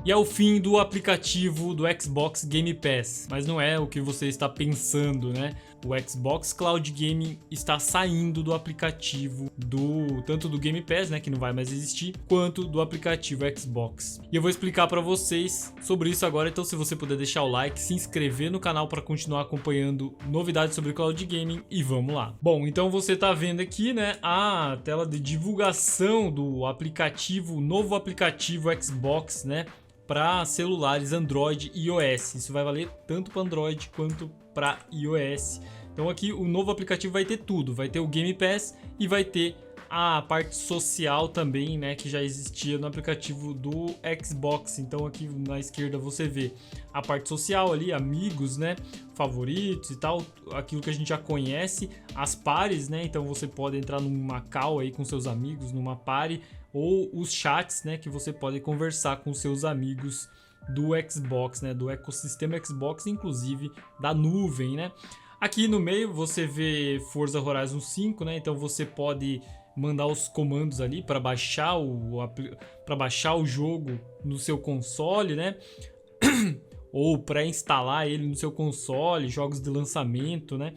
E é o fim do aplicativo do Xbox Game Pass, mas não é o que você está pensando, né? O Xbox Cloud Gaming está saindo do aplicativo tanto do Game Pass, né, que não vai mais existir, quanto do aplicativo Xbox. E eu vou explicar para vocês sobre isso agora, então se você puder deixar o like, se inscrever no canal para continuar acompanhando novidades sobre Cloud Gaming e vamos lá. Bom, então você tá vendo aqui, né, a tela de divulgação do aplicativo, novo aplicativo Xbox, né, para celulares Android e iOS. Isso vai valer tanto para Android quanto para iOS. Então aqui o novo aplicativo vai ter tudo, vai ter o Game Pass e vai ter a parte social também, né, que já existia no aplicativo do Xbox. Então aqui na esquerda você vê a parte social ali, amigos, né, favoritos e tal, aquilo que a gente já conhece, as pares, né, então você pode entrar numa call aí com seus amigos, numa party, ou os chats, né, que você pode conversar com seus amigos do Xbox, né, do ecossistema Xbox, inclusive da nuvem, né. Aqui no meio você vê Forza Horizon 5, né, então você pode mandar os comandos ali para baixar o jogo no seu console, né, ou para instalar ele no seu console, jogos de lançamento, né.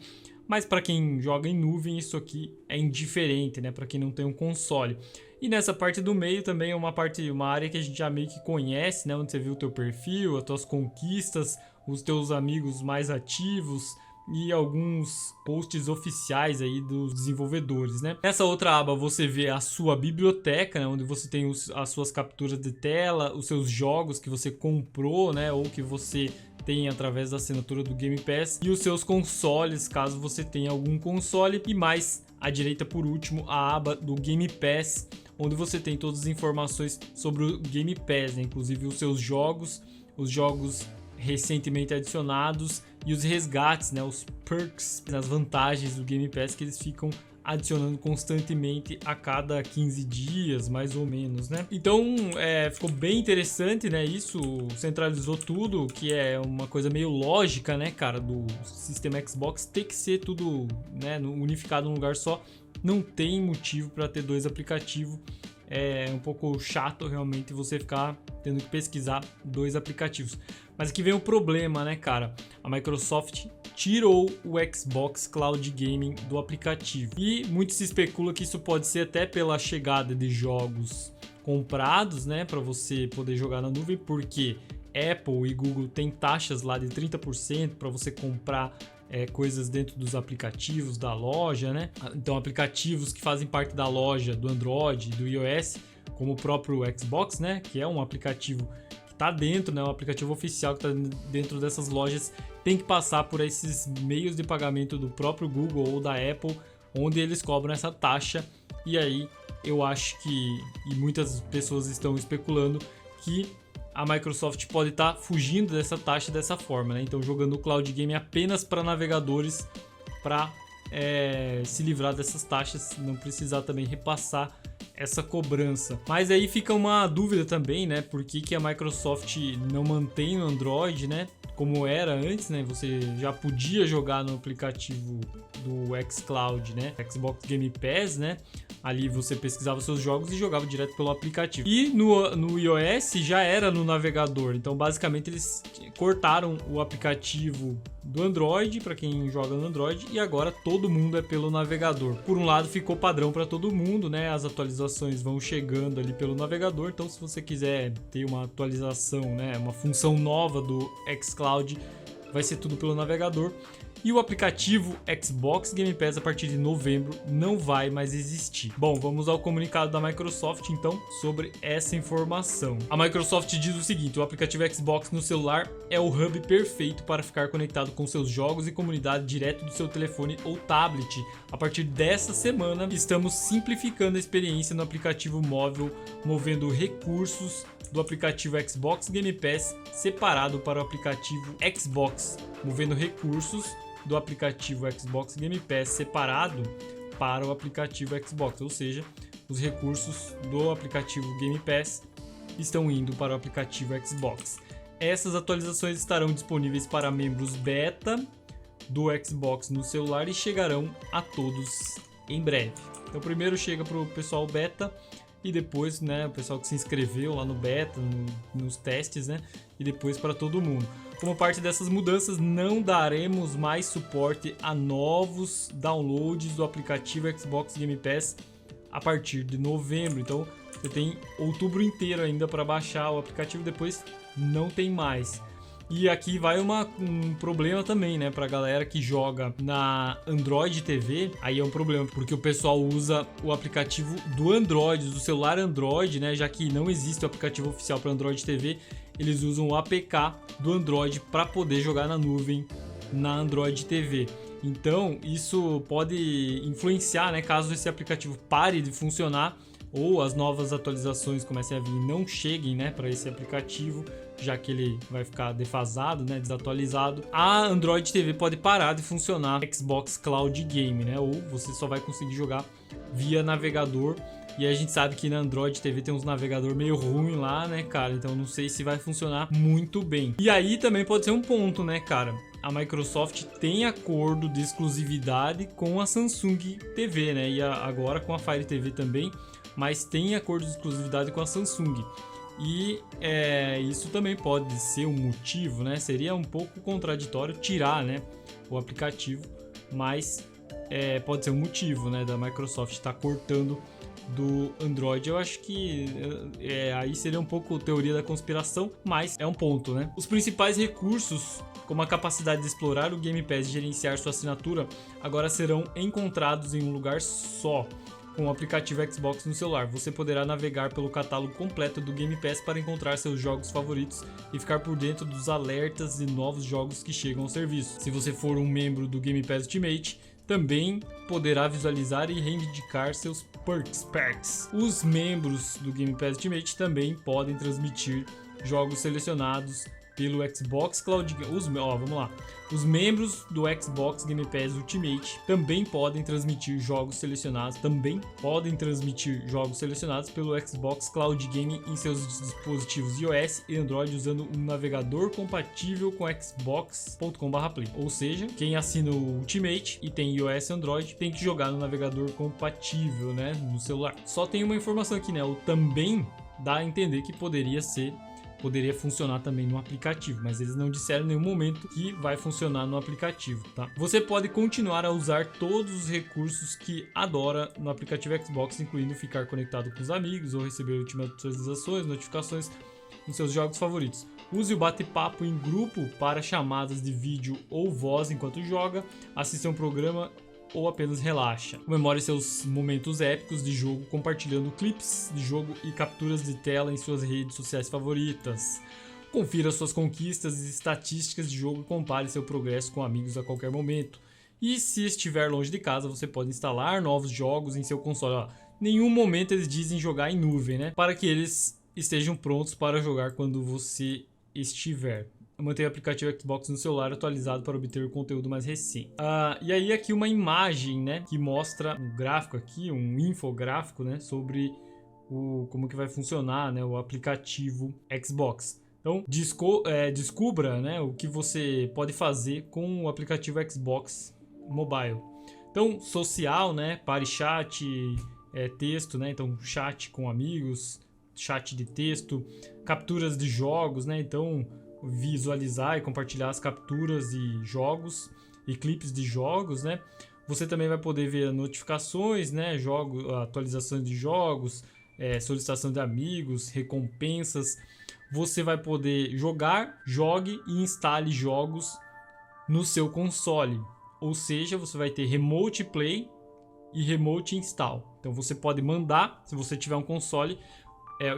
Mas para quem joga em nuvem, isso aqui é indiferente, né? Para quem não tem um console. E nessa parte do meio também é uma área que a gente já meio que conhece, né? Onde você viu o teu perfil, as tuas conquistas, os teus amigos mais ativos e alguns posts oficiais aí dos desenvolvedores, né? Nessa outra aba você vê a sua biblioteca, né? Onde você tem as suas capturas de tela, os seus jogos que você comprou, né? Ou que você tem através da assinatura do Game Pass, e os seus consoles, caso você tenha algum console, e mais à direita por último a aba do Game Pass, onde você tem todas as informações sobre o Game Pass, né? Inclusive os seus jogos, os jogos recentemente adicionados e os resgates, né? Os perks, as vantagens do Game Pass que eles ficam adicionando constantemente a cada 15 dias, mais ou menos, né? Então, ficou bem interessante, né? Isso centralizou tudo, que é uma coisa meio lógica, né, cara, do sistema Xbox ter que ser tudo, né, unificado num lugar só. Não tem motivo para ter dois aplicativos. É um pouco chato realmente você ficar tendo que pesquisar dois aplicativos. Mas aqui vem o problema, né, cara? A Microsoft tirou o Xbox Cloud Gaming do aplicativo. E muito se especula que isso pode ser até pela chegada de jogos comprados, né, para você poder jogar na nuvem, porque Apple e Google têm taxas lá de 30% para você comprar coisas dentro dos aplicativos da loja, né? Então aplicativos que fazem parte da loja do Android e do iOS, como o próprio Xbox, né, que é um aplicativo que está dentro, né, um aplicativo oficial que está dentro dessas lojas, tem que passar por esses meios de pagamento do próprio Google ou da Apple, onde eles cobram essa taxa. E aí eu acho que, e muitas pessoas estão especulando, que a Microsoft pode estar fugindo dessa taxa dessa forma, né? Então jogando o Cloud Game apenas para navegadores, para se livrar dessas taxas, não precisar também repassar essa cobrança. Mas aí fica uma dúvida também, né? Por que a Microsoft não mantém no Android, né? Como era antes, né? Você já podia jogar no aplicativo do xCloud, né? Xbox Game Pass, né? Ali você pesquisava seus jogos e jogava direto pelo aplicativo. E no iOS já era no navegador. Então, basicamente, eles cortaram o aplicativo do Android para quem joga no Android e agora todo mundo é pelo navegador. Por um lado, ficou padrão para todo mundo, né? As atualizações vão chegando ali pelo navegador. Então, se você quiser ter uma atualização, né? Uma função nova do xCloud, vai ser tudo pelo navegador. E o aplicativo Xbox Game Pass a partir de novembro não vai mais existir. Bom, vamos ao comunicado da Microsoft então sobre essa informação. A Microsoft diz o seguinte: o aplicativo Xbox no celular é o hub perfeito para ficar conectado com seus jogos e comunidade direto do seu telefone ou tablet. A partir dessa semana, estamos simplificando a experiência no aplicativo móvel, movendo recursos do aplicativo Xbox Game Pass separado para o aplicativo Xbox, movendo recursos do aplicativo Xbox Game Pass separado para o aplicativo Xbox, ou seja, os recursos do aplicativo Game Pass estão indo para o aplicativo Xbox. Essas atualizações estarão disponíveis para membros beta do Xbox no celular e chegarão a todos em breve. Então primeiro chega para o pessoal beta e depois, né, o pessoal que se inscreveu lá no beta, nos testes, né, e depois para todo mundo. Como parte dessas mudanças, não daremos mais suporte a novos downloads do aplicativo Xbox Game Pass a partir de novembro. Então você tem outubro inteiro ainda para baixar o aplicativo, depois não tem mais. E aqui vai um problema também, né, pra galera que joga na Android TV. Aí é um problema, porque o pessoal usa o aplicativo do Android, do celular Android, né, já que não existe o aplicativo oficial para Android TV, eles usam o APK do Android para poder jogar na nuvem na Android TV. Então, isso pode influenciar, né, caso esse aplicativo pare de funcionar ou as novas atualizações comecem a vir e não cheguem, né, para esse aplicativo, já que ele vai ficar defasado, né, desatualizado. A Android TV pode parar de funcionar Xbox Cloud Game, né, ou você só vai conseguir jogar via navegador. E a gente sabe que na Android TV tem uns navegador meio ruim lá, né, cara? Então não sei se vai funcionar muito bem. E aí também pode ser um ponto, né, cara? A Microsoft tem acordo de exclusividade com a Samsung TV, né? E agora com a Fire TV também, mas tem acordo de exclusividade com a Samsung. E isso também pode ser um motivo, né? Seria um pouco contraditório tirar, né, o aplicativo, mas pode ser um motivo, né, da Microsoft estar cortando do Android. Eu acho que aí seria um pouco teoria da conspiração, mas é um ponto, né? Os principais recursos, como a capacidade de explorar o Game Pass e gerenciar sua assinatura, agora serão encontrados em um lugar só. Com o aplicativo Xbox no celular, você poderá navegar pelo catálogo completo do Game Pass para encontrar seus jogos favoritos e ficar por dentro dos alertas de novos jogos que chegam ao serviço. Se você for um membro do Game Pass Ultimate, também poderá visualizar e reivindicar seus perks. Os membros do Game Pass Ultimate também podem transmitir jogos selecionados pelo Xbox Cloud Game. Vamos lá. Os membros do Xbox Game Pass Ultimate também podem transmitir jogos selecionados. Pelo Xbox Cloud Game em seus dispositivos iOS e Android usando um navegador compatível com xbox.com/play. Ou seja, quem assina o Ultimate e tem iOS e Android tem que jogar no navegador compatível, né, no celular. Só tem uma informação aqui, né? O também dá a entender que poderia funcionar também no aplicativo, mas eles não disseram em nenhum momento que vai funcionar no aplicativo, tá? Você pode continuar a usar todos os recursos que adora no aplicativo Xbox, incluindo ficar conectado com os amigos ou receber últimas atualizações, notificações nos seus jogos favoritos. Use o bate-papo em grupo para chamadas de vídeo ou voz enquanto joga, assista um programa ou apenas relaxa. Comemore seus momentos épicos de jogo compartilhando clipes de jogo e capturas de tela em suas redes sociais favoritas. Confira suas conquistas e estatísticas de jogo e compare seu progresso com amigos a qualquer momento. E se estiver longe de casa, você pode instalar novos jogos em seu console. Nenhum momento eles dizem jogar em nuvem, né? Para que eles estejam prontos para jogar quando você estiver. Mantenha o aplicativo Xbox no celular atualizado para obter o conteúdo mais recente. E aí aqui uma imagem, né, que mostra um gráfico aqui, um infográfico, né, sobre como que vai funcionar, né, o aplicativo Xbox. Então descubra, né, o que você pode fazer com o aplicativo Xbox Mobile. Então social, né, pare chat, texto, né, então chat com amigos, chat de texto, capturas de jogos, né, então visualizar e compartilhar as capturas de jogos e clipes de jogos, né? Você também vai poder ver notificações, né? Atualizações de jogos, solicitação de amigos, recompensas. Você vai poder jogue e instale jogos no seu console. Ou seja, você vai ter Remote Play e Remote Install. Então você pode mandar, se você tiver um console.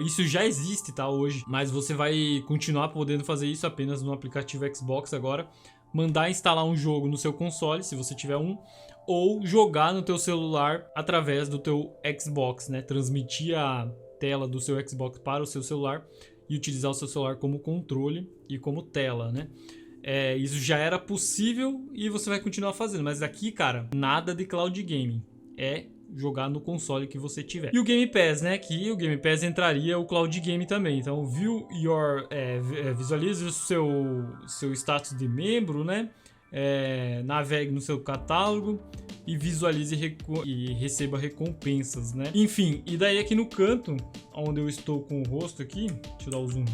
Isso já existe, tá, hoje, mas você vai continuar podendo fazer isso apenas no aplicativo Xbox agora. Mandar instalar um jogo no seu console, se você tiver um, ou jogar no teu celular através do teu Xbox, né? Transmitir a tela do seu Xbox para o seu celular e utilizar o seu celular como controle e como tela, né? Isso já era possível e você vai continuar fazendo, mas aqui, cara, nada de cloud gaming. Jogar no console que você tiver. E o Game Pass, né? Que o Game Pass entraria o Cloud Game também. Então, visualize o seu status de membro, né? Navegue no seu catálogo e visualize e receba recompensas, né? Enfim, e daí aqui no canto, onde eu estou com o rosto aqui, deixa eu dar o zoom,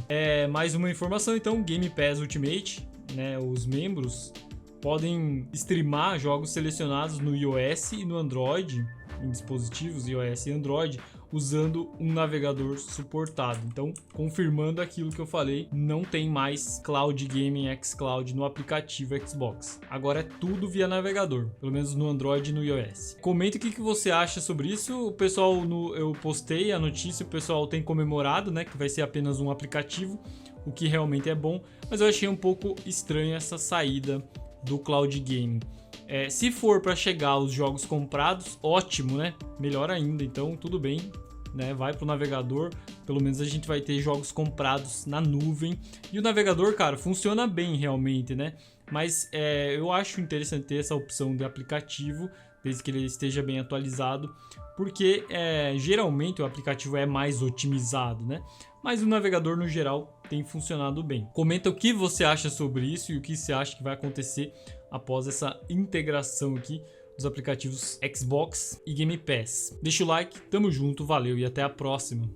mais uma informação, então, Game Pass Ultimate, né? Os membros podem streamar jogos selecionados no iOS e no Android, em dispositivos iOS e Android, usando um navegador suportado. Então, confirmando aquilo que eu falei, não tem mais Cloud Gaming xCloud no aplicativo Xbox. Agora é tudo via navegador, pelo menos no Android e no iOS. Comenta o que você acha sobre isso. O pessoal, eu postei a notícia, o pessoal tem comemorado, né, que vai ser apenas um aplicativo, o que realmente é bom, mas eu achei um pouco estranho essa saída do Cloud Gaming. Se for para chegar os jogos comprados, ótimo, né? Melhor ainda, então tudo bem, né? Vai pro navegador, pelo menos a gente vai ter jogos comprados na nuvem. E o navegador, cara, funciona bem realmente, né? Mas eu acho interessante ter essa opção de aplicativo, desde que ele esteja bem atualizado, porque geralmente o aplicativo é mais otimizado, né? Mas o navegador no geral tem funcionado bem. Comenta o que você acha sobre isso e o que você acha que vai acontecer após essa integração aqui dos aplicativos Xbox e Game Pass. Deixa o like, tamo junto, valeu e até a próxima.